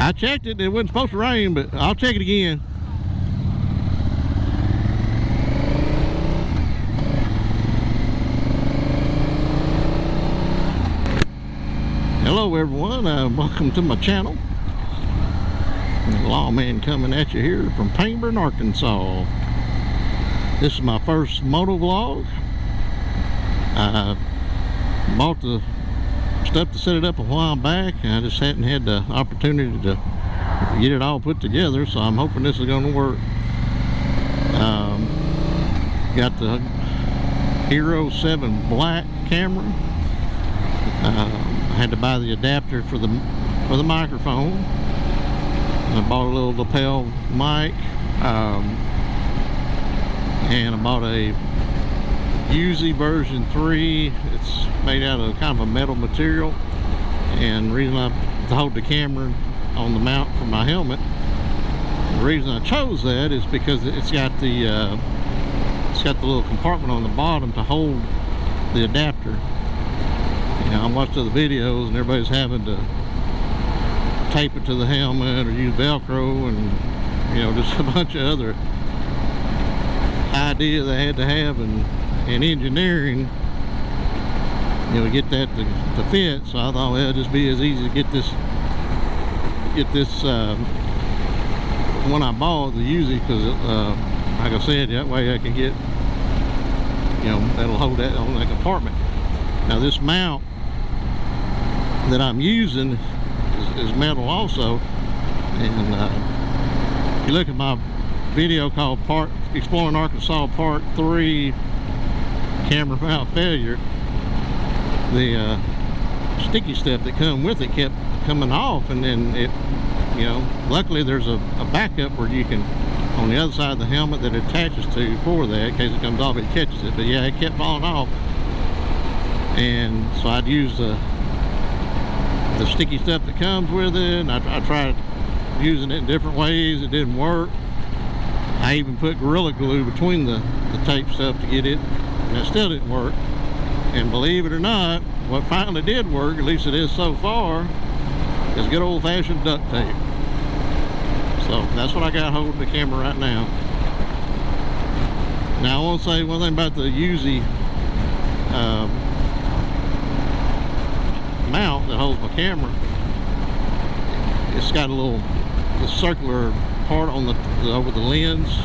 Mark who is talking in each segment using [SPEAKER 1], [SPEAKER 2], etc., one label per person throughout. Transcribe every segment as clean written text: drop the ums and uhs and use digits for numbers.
[SPEAKER 1] I checked it. It wasn't supposed to rain, but I'll check it again. Hello everyone, welcome to my channel. The lawman coming at you here from Painburn, Arkansas. This is my first moto vlog. I bought the stuff to set it up a while back, and I just hadn't had the opportunity to get it all put together, so I'm hoping this is going to work. Got the Hero 7 black camera. I had to buy the adapter for the microphone. I bought a little lapel mic, and I bought a Uzi version 3. It's made out of kind of a metal material, and the reason I hold the camera on the mount for my helmet, the reason I chose that is because it's got the little compartment on the bottom to hold the adapter. You know, I watched other videos and everybody's having to tape it to the helmet or use Velcro, and you know, just a bunch of other ideas they had to have in engineering, you know, to get that to fit. So I thought, well, it'd just be as easy to get this one I bought, the Uzi, because like I said, that way I can get, you know, that'll hold that on that compartment. Now this mount that I'm using is metal also, and if you look at my video called Exploring Arkansas Part 3 Camera Mount Failure, the sticky stuff that come with it kept coming off, and then it, you know, luckily there's a backup where you can, on the other side of the helmet that it attaches to for that, in case it comes off, it catches it. But yeah, it kept falling off, and so I'd use the sticky stuff that comes with it, and I tried using it in different ways. It didn't work. I even put Gorilla Glue between the tape stuff to get it, and it still didn't work. And believe it or not, what finally did work, at least it is so far, is good old-fashioned duct tape. So that's what I got holding the camera right now. Now I want to say one thing about the Uzi mount that holds my camera. It's got a little circular part on over the lens,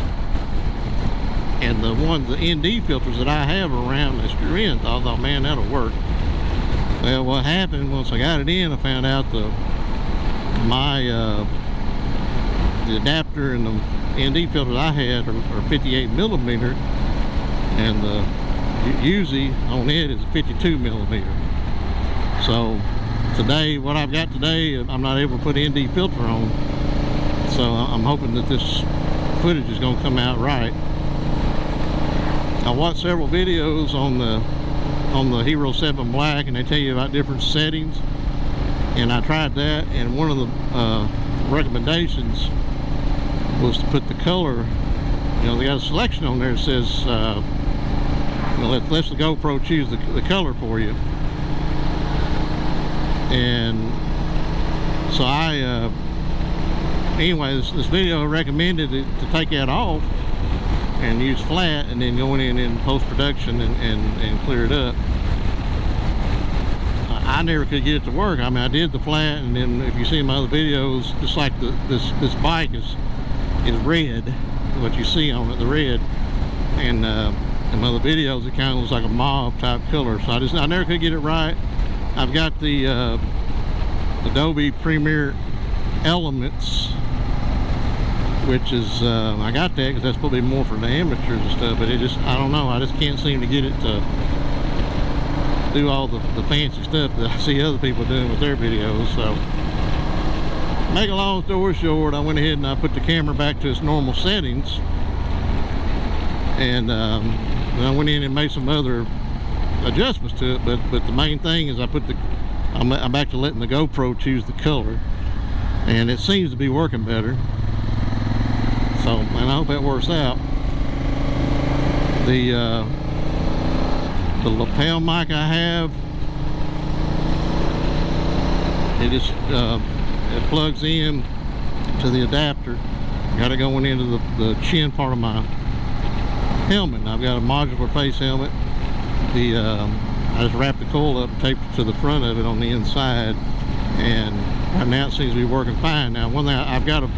[SPEAKER 1] and the ND filters that I have around the screw in. I thought, man, that'll work. Well, what happened once I got it in, I found out the adapter and the ND filters I had are 58 millimeter, and the Uzi on it is 52 millimeter. So today, what I've got today, I'm not able to put an ND filter on. So I'm hoping that this footage is going to come out right. I watched several videos on the Hero 7 Black, and they tell you about different settings, and I tried that, and one of the recommendations was to put the color, you know, they got a selection on there that says, you know, let the GoPro choose the color for you. And so anyway, this video recommended it to take that off and use flat, and then going in post-production and clear it up. I never could get it to work. I mean, I did the flat, and then if you see my other videos, just like this bike is red, what you see on it, the red, and in other videos it kind of looks like a mauve type color. So I never could get it right. I've got the Adobe Premiere Elements, which is I got that because that's probably more for the amateurs and stuff, but it just, I don't know, I just can't seem to get it to do all the fancy stuff that I see other people doing with their videos. So make a long story short, I went ahead and I put the camera back to its normal settings, and then I went in and made some other adjustments to it, but the main thing is I'm back to letting the GoPro choose the color, and it seems to be working better. So, and I hope that works out. The lapel mic I have, it just it plugs in to the adapter. Got it going into the chin part of my helmet. I've got a modular face helmet. I just wrapped the coil up and taped it to the front of it on the inside, and right now it seems to be working fine. Now, one thing, I've got a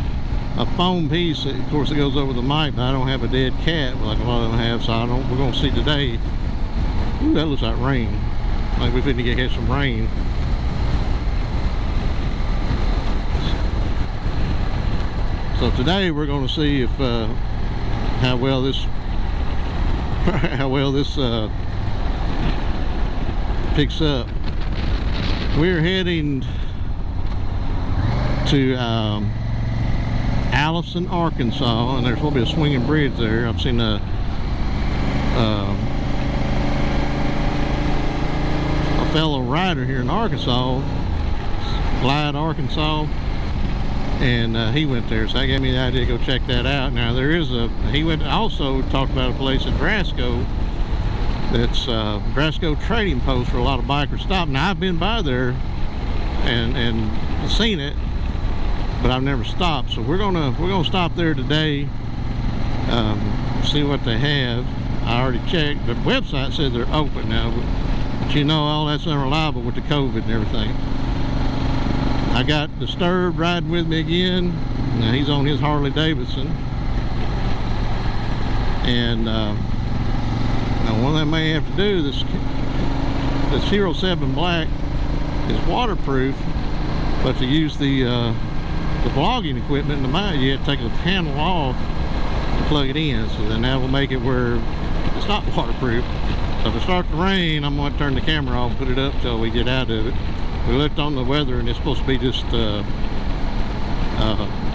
[SPEAKER 1] foam piece, of course, it goes over the mic, but I don't have a dead cat like a lot of them have, so we're going to see today. Ooh, that looks like rain. Like we're finna get some rain. So today we're going to see if how well this picks up. We're heading to Allison, Arkansas, and there's supposed to be a swinging bridge there. I've seen a fellow rider here in Arkansas, Glide, Arkansas, and he went there, so that gave me the idea to go check that out. Now there is he went also talked about a place in Brasco that's Brasco trading post for a lot of bikers stop. Now I've been by there and seen it, but I've never stopped. So we're gonna stop there today, see what they have. I already checked. The website said they're open now, but you know, all that's unreliable with the COVID and everything. I got Disturbed riding with me again. Now he's on his Harley Davidson, and now one thing I may have to do, this 07 Black is waterproof, but to use the vlogging equipment in the mount, you have to take the panel off and plug it in. So then that will make it where it's not waterproof. So if it starts to rain, I'm going to turn the camera off and put it up till we get out of it. We looked on the weather and it's supposed to be just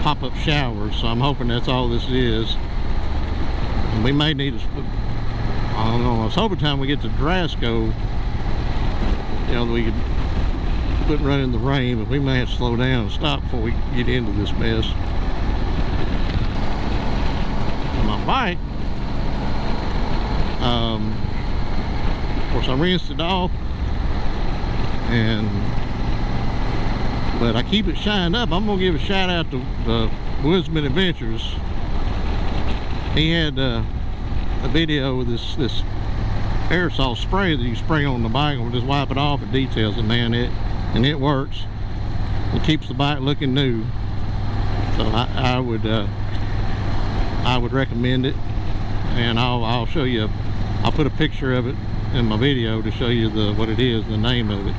[SPEAKER 1] pop-up showers, so I'm hoping that's all this is. And we may need I don't know, I was hoping time we get to Brasco, you know, we could run in the rain, but we may have to slow down and stop before we get into this mess. My bike, of course I rinsed it off, but I keep it shined up. I'm gonna give a shout out to Woodsman Adventures. He had a video with this aerosol spray that you spray on the bike, and we'll just wipe it off. It details it, man, it works. It keeps the bike looking new. So I would recommend it, and I'll show you. I'll put a picture of it in my video to show you what it is, the name of it.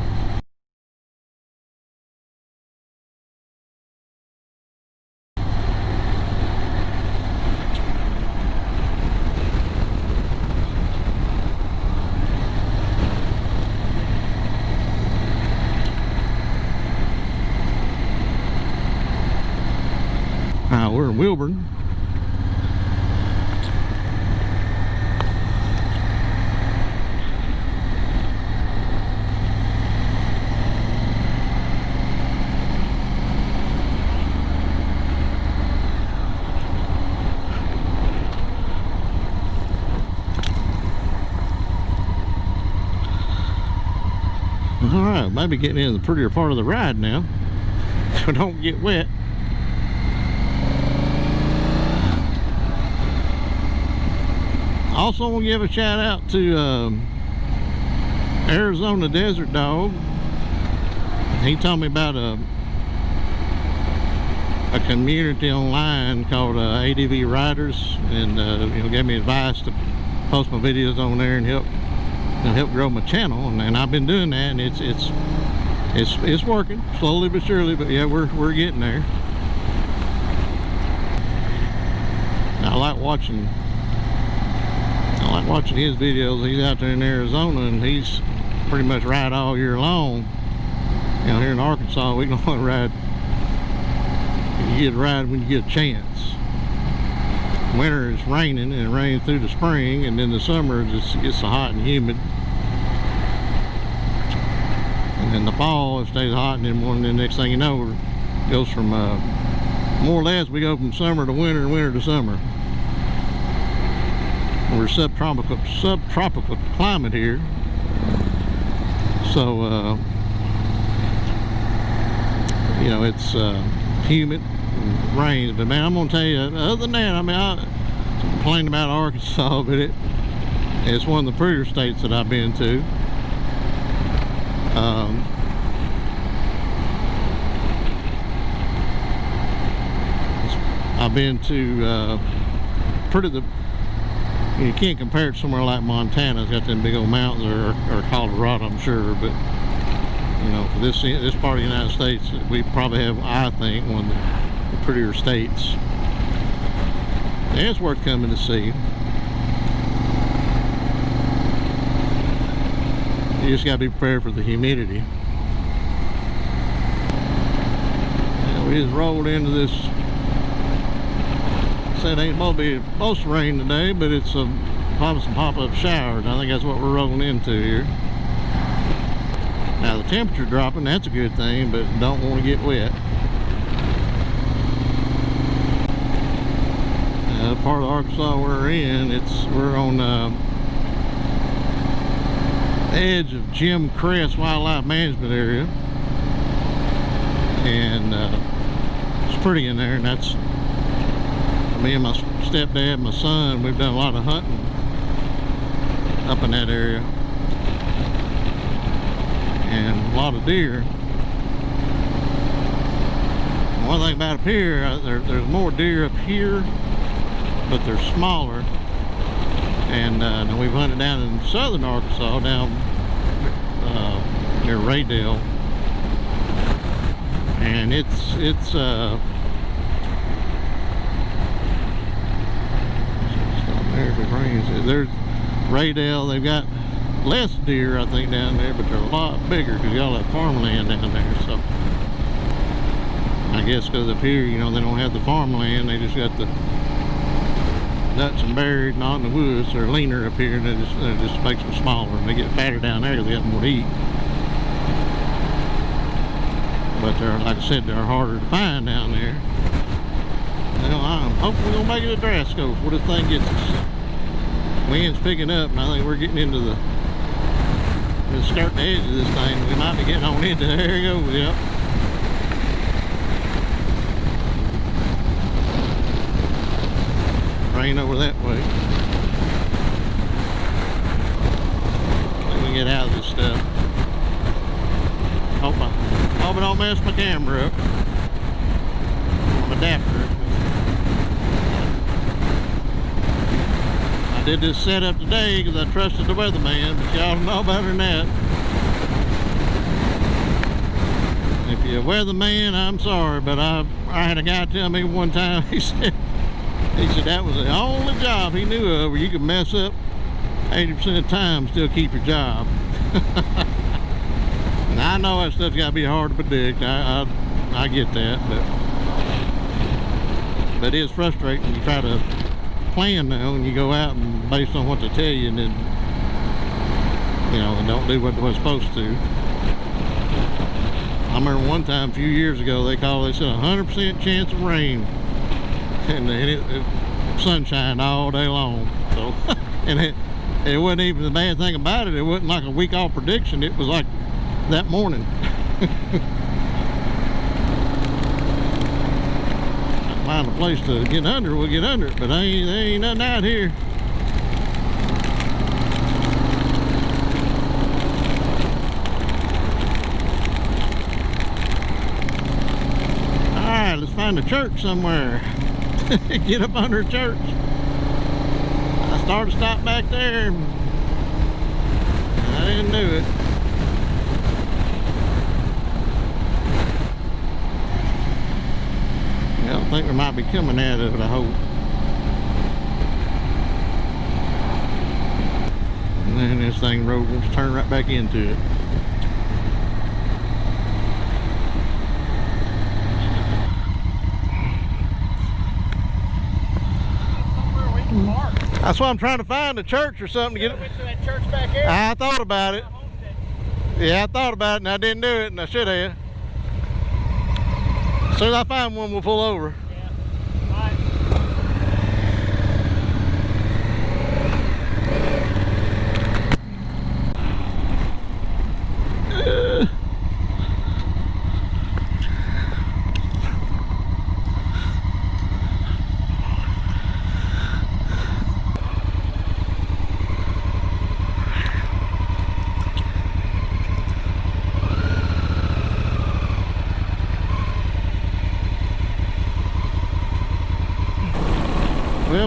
[SPEAKER 1] We're in Wilburn. All right, maybe getting into the prettier part of the ride now, so don't get wet. Also want to give a shout out to Arizona Desert Dog. He told me about a community online called ADV Riders, and you know, gave me advice to post my videos on there and help grow my channel, and I've been doing that, and it's working slowly but surely. But yeah, we're getting there. I like watching his videos. He's out there in Arizona, and he's pretty much ride all year long. You know, here in Arkansas, we can only ride. You get to ride when you get a chance. Winter it's raining, and it rains through the spring, and then the summer it gets so hot and humid. And then the fall it stays hot, and then the next thing you know, it goes from more or less we go from summer to winter and winter to summer. We're subtropical climate here, so you know, it's humid, rains. But man, I'm gonna tell you, other than that, I mean, I complained about Arkansas, but it's one of the prettier states that I've been to. I've been to you can't compare it to somewhere like Montana. It's got them big old mountains, or Colorado, I'm sure. But you know, for this part of the United States, we probably have, I think, one of the prettier states. And it's worth coming to see. You just got to be prepared for the humidity. And we just rolled into this. Said it ain't supposed to rain today, but it's probably some pop-up showers. I think that's what we're rolling into here. Now the temperature dropping, that's a good thing, but don't want to get wet. The part of Arkansas we're in, we're on the edge of Jim Crest Wildlife Management Area, and it's pretty in there. And that's me and my stepdad and my son. We've done a lot of hunting up in that area, and a lot of deer. One thing about up here, there's more deer up here, but they're smaller. And we've hunted down in southern Arkansas, down near Raydale, and it's if it rains. There's Raydale. They've got less deer, I think, down there, but they're a lot bigger because you all have farmland down there. So I guess because up here, you know, they don't have the farmland. They just got the nuts and berries, not in the woods. They're leaner up here, and it just makes them smaller. And they get fatter down there because they got more to eat. But they're, like I said, they're harder to find down there. Well, I'm hoping we're gonna make it to Drasco before this thing gets us. Wind's picking up, and I think we're getting into the skirting the edge of this thing. We might be getting on into there. There you go. Yep. Rain over that way. Let me get out of this stuff. Hope I don't mess my camera up. My adapter. I did this setup today because I trusted the weatherman, but y'all know better than that. If you're a weatherman, I'm sorry, but I had a guy tell me one time, he said that was the only job he knew of where you could mess up 80% of the time and still keep your job. And I know that stuff's got to be hard to predict. I get that, but it is frustrating when you try to plan now and you go out and based on what they tell you, and then you know, and don't do what they're supposed to. I remember one time a few years ago they said 100% chance of rain, and it sunshine all day long. So and it wasn't even the bad thing about it. It wasn't like a week off prediction. It was like that morning. Find a place to get under, we'll get under it, but there ain't nothing out here. Alright, let's find a church somewhere. Get up under a church. I started to stop back there, and I didn't do it. I think we might be coming out of it, I hope. And then this thing road will turn right back into it. That's why I'm trying to find a church or something to get it. Went to that church back here. I thought about it. Yeah, I thought about it and I didn't do it, and I should have. As soon as I find one, we'll pull over. Yeah. Right.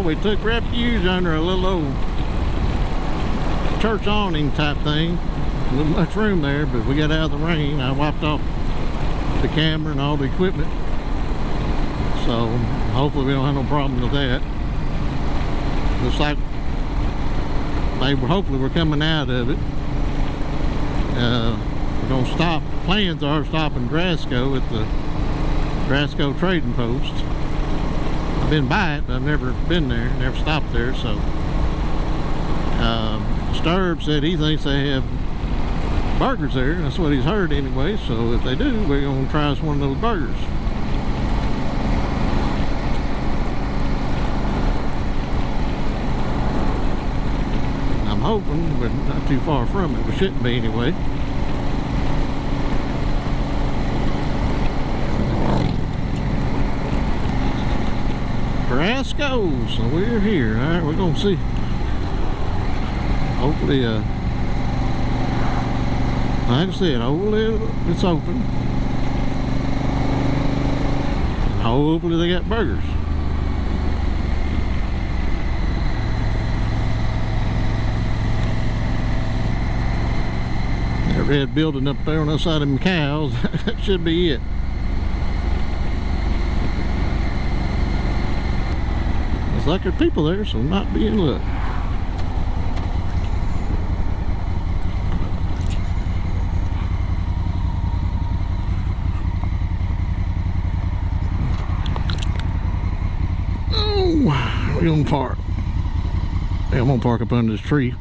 [SPEAKER 1] well, we took refuge under a little old church awning type thing. There wasn't much room there, but we got out of the rain. I wiped off the camera and all the equipment, so hopefully we don't have no problem with that. Looks like hopefully we're coming out of it. We're gonna stop. Plans are stopping Grasco at the Grasco trading post. I've been by it, but I've never been there, never stopped there. So Sturb said he thinks they have burgers there. That's what he's heard anyway. So if they do, we're gonna try us one of those burgers. I'm hoping we're not too far from it. We shouldn't be anyway. Grasco, so we're here. All right, we're gonna see. Hopefully, like I said, hopefully it's open. Hopefully they got burgers. That red building up there on the side of them cows, that should be it. Looks like there are people there, so not be in luck. Oh, we're gonna park. I'm gonna park up under this tree.